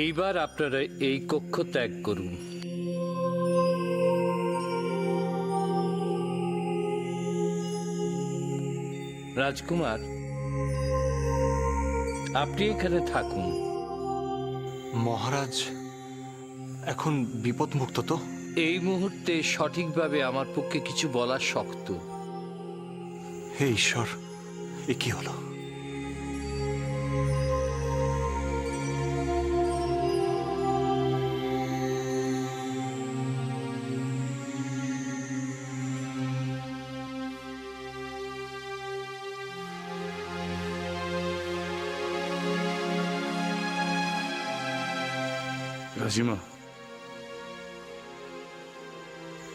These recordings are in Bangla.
এইবার আপনারা এই কক্ষ ত্যাগ করুন। রাজকুমার, আপনি এখানে থাকুন। মহারাজ এখন বিপদমুক্ত তো? এই মুহূর্তে সঠিকভাবে আমার পক্ষে কিছু বলা শক্ত। হে ঈশ্বর, এ কি হলো? রাজিমা,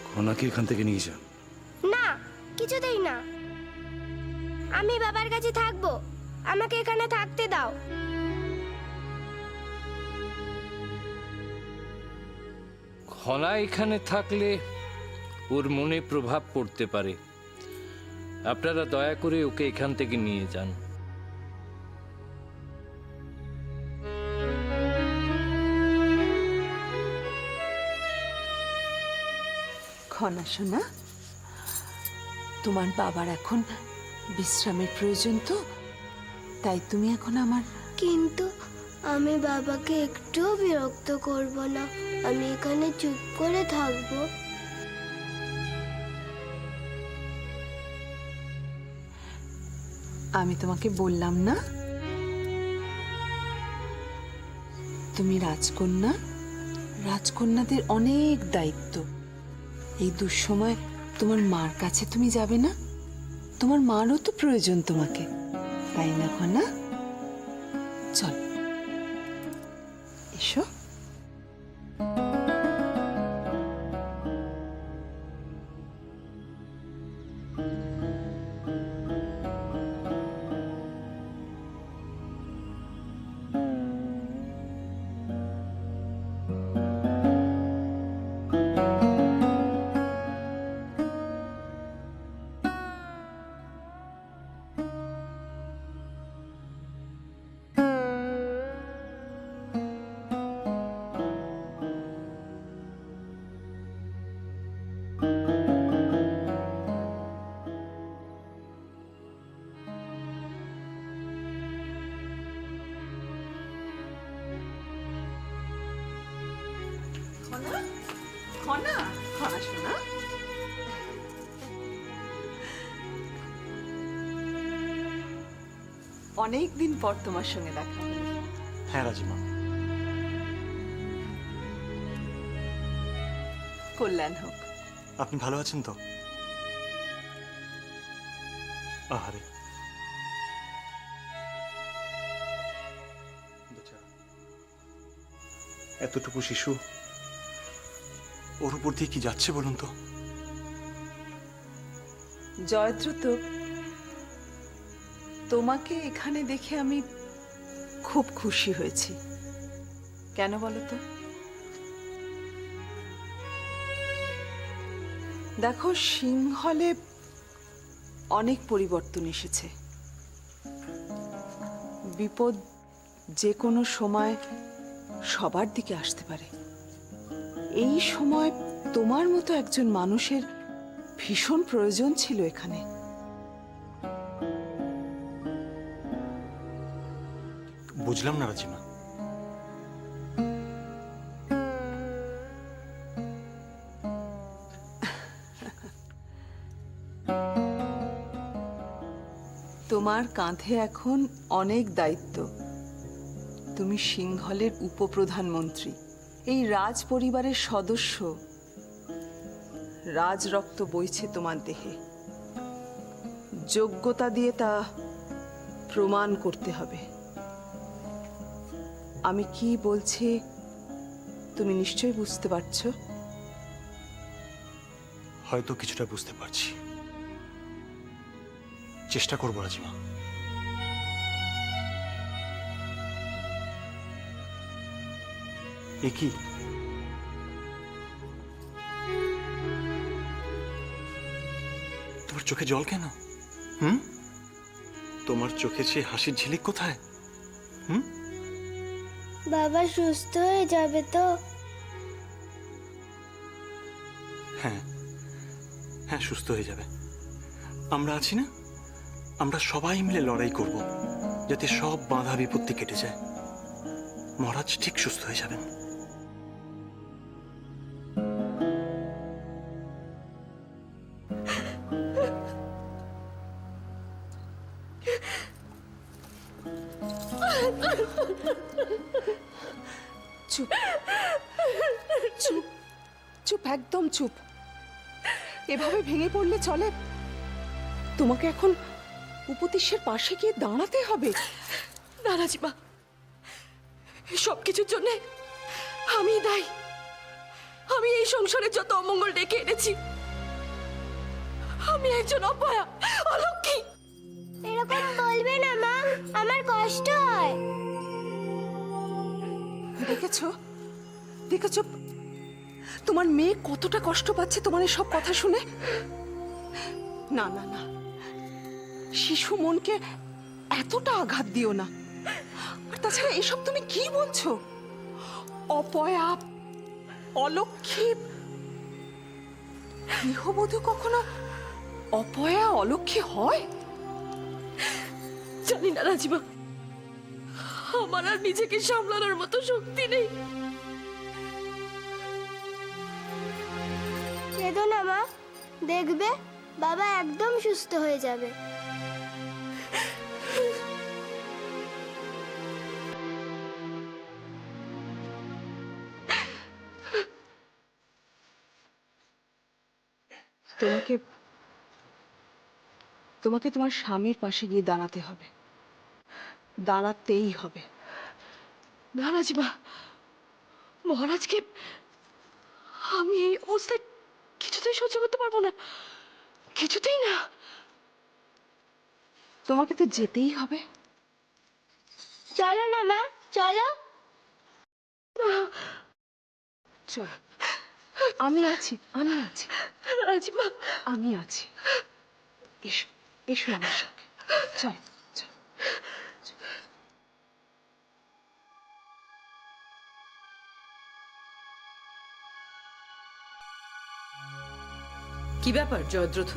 খনাকে এখান থেকে নিয়ে যান। না, কিছুতেই না। আমি বাবার কাছে থাকবো, আমাকে এখানে থাকতে দাও। খনা এখানে থাকলে ওর মনে প্রভাব পড়তে পারে। আপনারা দয়া করে ওকে এখান থেকে নিয়ে যান। খনা সোনা, তোমার বাবার এখন বিশ্রামের প্রয়োজন, তো তাই তুমি এখন আমার। কিন্তু আমি বাবাকে একটুও বিরক্ত করব না, আমি এখানে চুপ করে থাকবো। আমি তোমাকে বললাম না, তুমি রাজকন্যা, রাজকন্যাদের অনেক দায়িত্ব। এই দুঃসময় তোমার মার কাছে তুমি যাবে না? তোমার মারও তো প্রয়োজন তোমাকে, তাই না খনা? চল, এসো। খনা, খনা সোনা, অনেকদিন পর তোমার সঙ্গে দেখা হলো। হ্যাঁ রাজিমা। কল্যাণ হোক। আপনি ভালো আছেন তো? আহারে, বেচারা। এতটুকু শিশু, ওর উপর দিয়ে কি যাচ্ছে বলুন তো? জয়দ্রুত, তোমাকে এখানে দেখে আমি খুব খুশি হয়েছি। কেন বলো তো? দেখো, সিংহলে অনেক পরিবর্তন এসেছে। বিপদ যে কোনো সময় সবার দিকে আসতে পারে। এই সময় তোমার মতো একজন মানুষের ভীষণ প্রয়োজন ছিল এখানে। বুঝলাম না রাজিমা। তোমার কাঁধে এখন অনেক দায়িত্ব। তুমি সিংহলের উপপ্রধানমন্ত্রী, এই রাজ পরিবারের সদস্য। রাজরক্ত বইছে তোমার দেহে, যোগ্যতা দিয়ে তা প্রমাণ করতে হবে। আমি কি বলছি তুমি নিশ্চয়ই বুঝতে পারছো। হয়তো কিছুটা বুঝতে পারছি, চেষ্টা করবো রাজিমা। এ কি? তোমার চোখে জল কেন? তোমার চোখে সে হাসির ঝিলিক কোথায়? বাবা সুস্থ হয়ে যাবে তো? হ্যাঁ হ্যাঁ, সুস্থ হয়ে যাবে। আমরা আছি না? আমরা সবাই মিলে লড়াই করব যাতে সব বাধা বিপত্তি কেটে যায়। মহারাজ ঠিক সুস্থ হয়ে যাবেন। চুপ চুপ চুপ, একদম চুপ। এভাবে ভেঙে পড়লে চলে? তোমাকে এখন উপদেশের পাশে গিয়ে দাঁড়াতে হবে। না রাজিমা, সব কিছুর জন্য আমি দায়ী। আমি এই সংসারে যত অমঙ্গল ডেকে এনেছি। আমি একজন অপয়া, অলক্ষী। এরকম বলবে না মা, আমার কষ্ট হয়। দেখেছো দেখেছো তোমার মেয়ে কতটা কষ্ট পাচ্ছে তোমার সব কথা শুনে? না না না, শিশু মনকে এতটা আঘাত দিও না। আর তাছাড়া এসব তুমি কি বলছো? অপয়া, অলক্ষী? গৃহবধূ কখনো অপয়া অলক্ষী হয়? জানি না রাজিমা, আমার আর নিজেকে সামলানোর মতো শক্তি নেই। কেঁদো না মা, দেখবে বাবা একদম সুস্থ হয়ে যাবে। তোমাকে তোমাকে তোমার স্বামীর পাশে গিয়ে দাঁড়াতে হবে, দাঁড়াতেই হবে। না রাজিমা, মহারাজকে আমি এই অবস্থায় কিছুতেই সহ্য করতে পারবো না, কিছুতেই না। তোমাকে তো যেতেই হবে। চলো না মা, চলো। চলো, আমি আছি, আমি আছি, রাজিমা, আমি আছি। এসো এসো আমার সঙ্গে, চল চল। কি ব্যাপার জয়দ্রথ,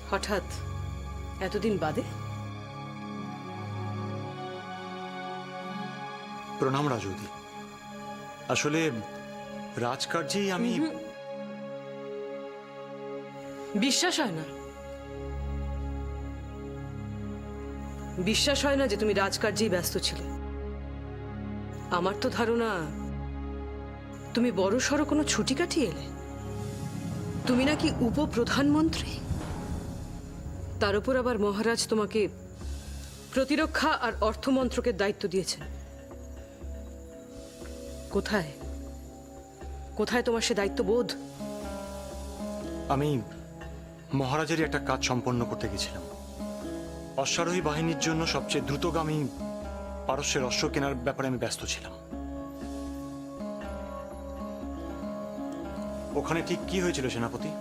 হঠাৎ এতদিন বাদে? প্রণাম রাজৌদি। আসলে রাজকার্যেই আমি বিশ্বাস হয় না, বিশ্বাস হয় না যে তুমি রাজকার্যেই ব্যস্ত ছিলে। আমার তো ধারণা তুমি বড় সড়ো কোনো ছুটি কাটিয়ে এলে। তুমি নাকি উপপ্রধানমন্ত্রী, তার উপর আবার মহারাজ তোমাকে প্রতিরক্ষা আর অর্থমন্ত্রকের দায়িত্ব দিয়েছেন। কোথায় কোথায় তোমার সে দায়িত্ববোধ? আমি মহারাজেরই একটা কাজ সম্পন্ন করতে গেছিলাম। অশ্বারোহী বাহিনীর জন্য সবচেয়ে দ্রুতগামী পারস্যের অশ্ব কেনার ব্যাপারে আমি ব্যস্ত ছিলাম। ওখানে ঠিক কি হয়েছিল সেনাপতি?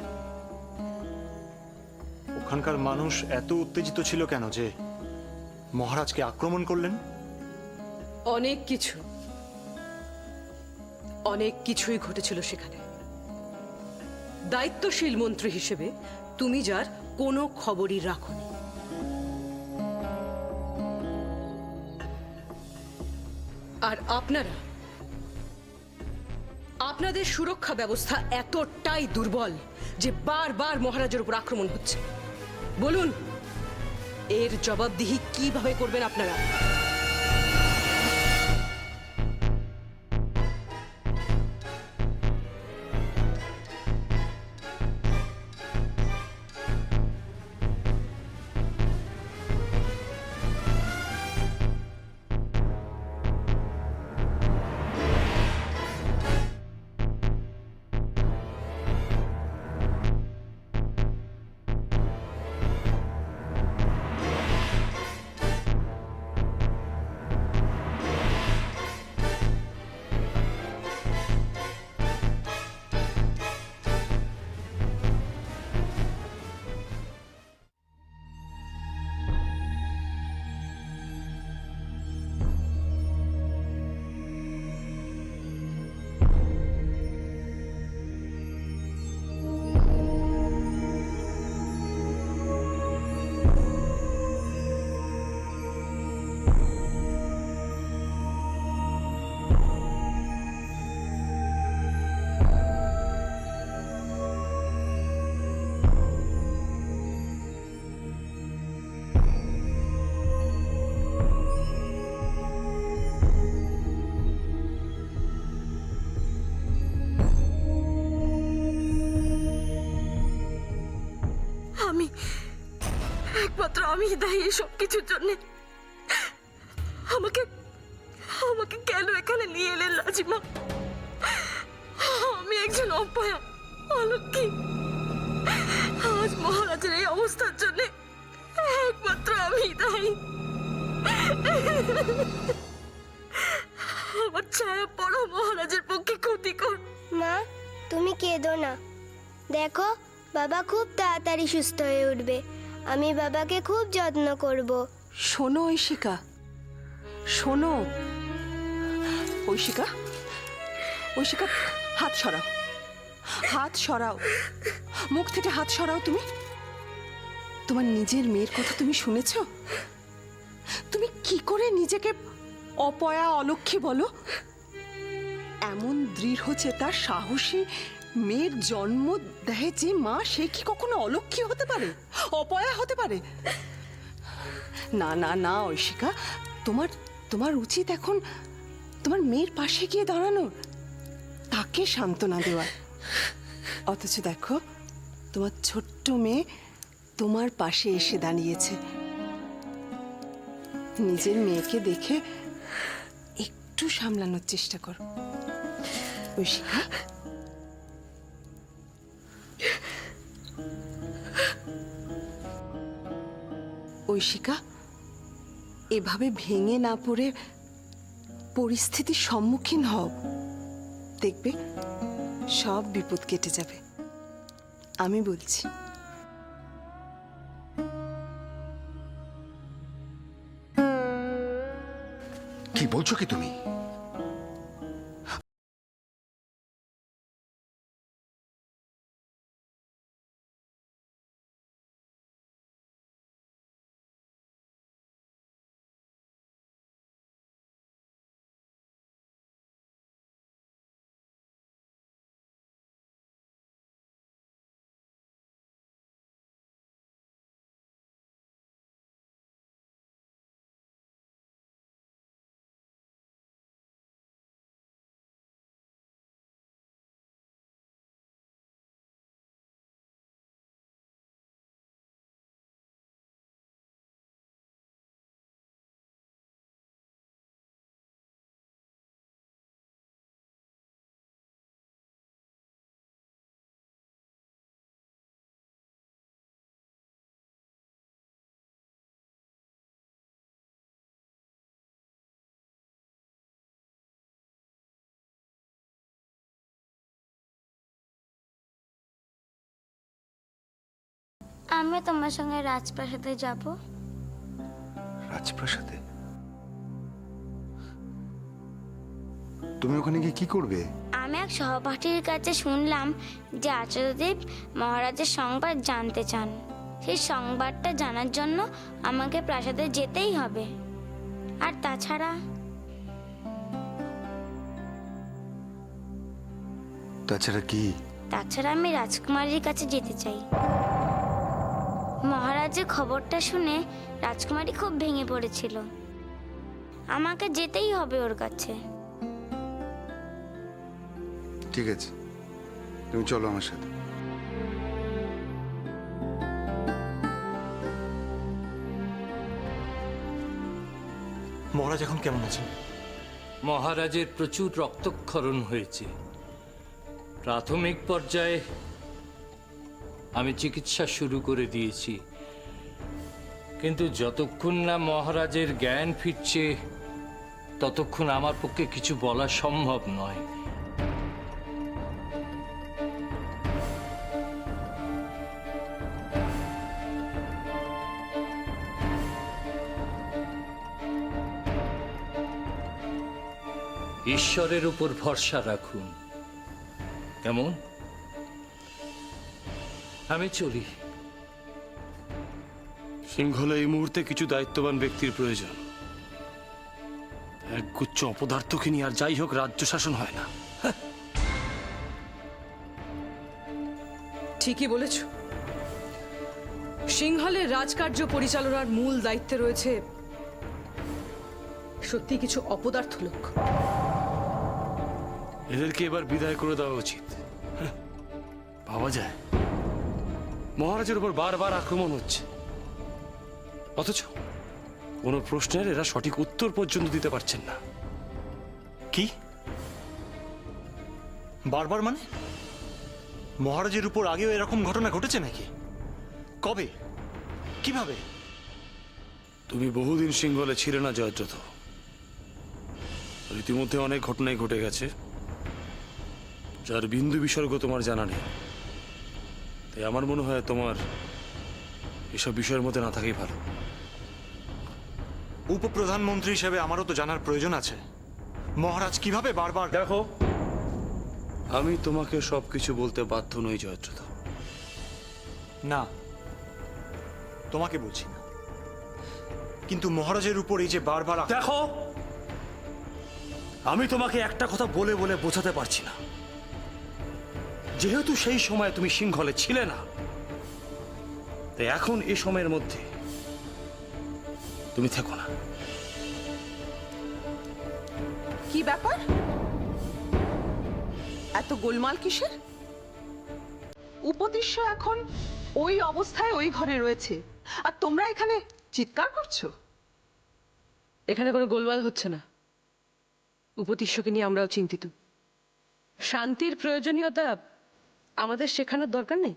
ওখানকার মানুষ এত উত্তেজিত ছিল কেন যে মহারাজকে আক্রমণ করলেন? অনেক কিছু, অনেক কিছুই ঘটেছিল সেখানে। দায়িত্বশীল মন্ত্রী হিসেবে তুমি যার কোনো খবরই রাখোনি। আর আপনারা, আপনাদের সুরক্ষা ব্যবস্থা এতটাই দুর্বল যে বারবার মহারাজের উপর আক্রমণ হচ্ছে। বলুন, এর জবাবদিহি কিভাবে করবেন আপনারা? একমাত্র আমি দায়ী এসব কিছুর জন্য। আমাকে আমাকে কেন এখানে নিয়ে এলেন রাজিমা? আমি একজন অপয়া, অলক্ষী। আজ মহারাজের এই অবস্থার জন্য একমাত্র আমি দায়ী। আমার ছায়া পড়ো মহারাজের পক্ষে ক্ষতিকর। মা, তুমি কেঁদো না। দেখো, বাবা খুব তাড়াতাড়ি সুস্থ হয়ে উঠবে। আমি বাবাকে খুব যত্ন করব। শোনো ঐশিকা, শোনো। ঐশিকা, ঐশিকা, হাত সরাও, হাত সরাও, মুখ থেকে হাত সরাও। তুমি তোমার নিজের মেয়ের কথা তুমি শুনেছ? তুমি কি করে নিজেকে অপয়া অলক্ষী বলো? এমন দৃঢ় চেতা সাহসী মেয়ের জন্ম দেয় যে মা, সে কি কখনো অলক্ষী হতে পারে, অপয়া হতে পারে? না না না ঐশিকা, তোমার তোমার উচিত এখন তোমার মেয়ের পাশে গিয়ে দাঁড়ানো, তাকে সান্ত্বনা দেওয়া। অথচ দেখো, তোমার ছোট্ট মেয়ে তোমার পাশে এসে দাঁড়িয়েছে। নিজের মেয়েকে দেখে একটু সামলানোর চেষ্টা করো ঐশিকা। ঐশিকা, এভাবে ভেঙে না পড়ে পরিস্থিতির সম্মুখীন হও, দেখবে সব বিপদ কেটে যাবে। আমি বলছি। কি বলছো কি তুমি? আমি তোমার সঙ্গে রাজপ্রাসাদে যাব। রাজপ্রাসাদে? তুমি ওখানে গিয়ে কি করবে? আমি এক সহপাঠীর কাছে শুনলাম যে আচার্যদেব মহারাজের সংবাদ জানতে চান। সেই সংবাদটা জানার জন্য আমাকে প্রাসাদে যেতেই হবে। আর তাছাড়া কি? তাছাড়া আমি রাজকুমারীর কাছে যেতে চাই। মহারাজের খবরটা শুনে রাজকুমারী খুব ভেঙে পড়েছিল। আমাকে যেতেই হবে ওর কাছে। ঠিক আছে, তুমি চলো আমার সাথে। মহারাজ এখন কেমন আছেন? মহারাজের প্রচুর রক্তক্ষরণ হয়েছে। প্রাথমিক পর্যায়ে আমি চিকিৎসা শুরু করে দিয়েছি, কিন্তু যতক্ষণ না মহারাজের জ্ঞান ফিরছে ততক্ষণ আমার পক্ষে কিছু বলা সম্ভব নয়। ঈশ্বরের উপর ভরসা রাখুন। কেমন? আমি চলি। সিংহলে এই মুহূর্তে কিছু দায়িত্ববান ব্যক্তির প্রয়োজন। একগুচ্ছ অপদার্থকে নিয়ে আর যাই হোক রাজ্য শাসন হয় না। ঠিকই বলেছ। সিংহলের রাজকার্য পরিচালনার মূল দায়িত্বে রয়েছে সত্যি কিছু অপদার্থ লোক। এদেরকে এবার বিদায় করে দেওয়া উচিত। পাওয়া যায় মহারাজের উপর বারবার আক্রমণ হচ্ছে, অথচ কোনো প্রশ্নের এরা সঠিক উত্তর পর্যন্ত দিতে পারছেন না। কি বারবার মানে? মহারাজের উপর আগেও এরকম ঘটনা ঘটেছে নাকি? কবে? কিভাবে? তুমি বহুদিন সিংহলে ছিলে না জয়দ্রথ। ইতিমধ্যে অনেক ঘটনাই ঘটে গেছে, যার বিন্দু বিসর্গ তোমার জানা নেই। তাই আমার মনে হয় তোমার এসব বিষয়ের মধ্যে না থাকাই ভালো। উপপ্রধানমন্ত্রী হিসেবে আমারও তো জানার প্রয়োজন আছে। মহারাজ কিভাবে বারবার... দেখো, আমি তোমাকে সবকিছু বলতে বাধ্য নই জয়দ্রথ। না, তোমাকে বলছি না, কিন্তু মহারাজের উপর এই যে বারবার দেখো, আমি তোমাকে একটা কথা বলে বলে বোঝাতে পারছি না। যেহেতু সেই সময় তুমি সিংহলে ছিলে না, তাই এখন এই সময়ের মধ্যে তুমি থেকো না। কি ব্যাপার? এত গোলমাল কিসের? উপদেশ্য এখন ওই অবস্থায় ওই ঘরে রয়েছে, আর তোমরা এখানে চিৎকার করছো। এখানে কোনো গোলমাল হচ্ছে না। উপতিষ্যকে নিয়ে আমরাও চিন্তিত। শান্তির প্রয়োজনীয়তা আমাদের শেখানোর দরকার নেই।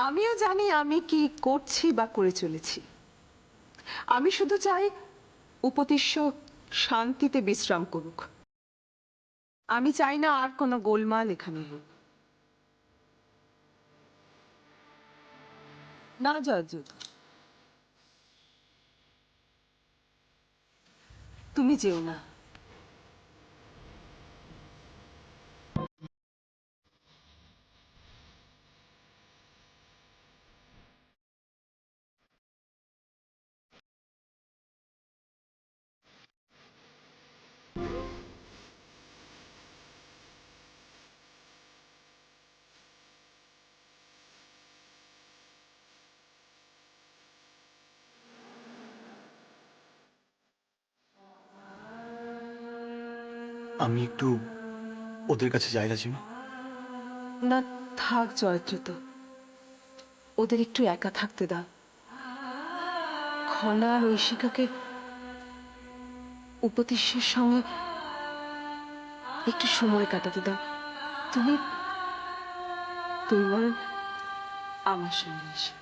আমিও জানি আমি কি করছি বা করে চলেছি। আমি শুধু চাই উপদেশ্য শান্তিতে বিশ্রাম করুক। আমি চাই না আর কোনো গোলমাল এখানে হোক। না জয়দ্রথ, তুমি যেও না। আমি একটু ওদের কাছে যাই রাজিমা। না থাক জয়দ্রথ, ওদের একটু একা থাকতে দাও। খনা আর ঐশিকাকে উপদেশের সঙ্গে একটু সময় কাটাতে দাও। তুমি তুমি বরং আমার সঙ্গে এসো।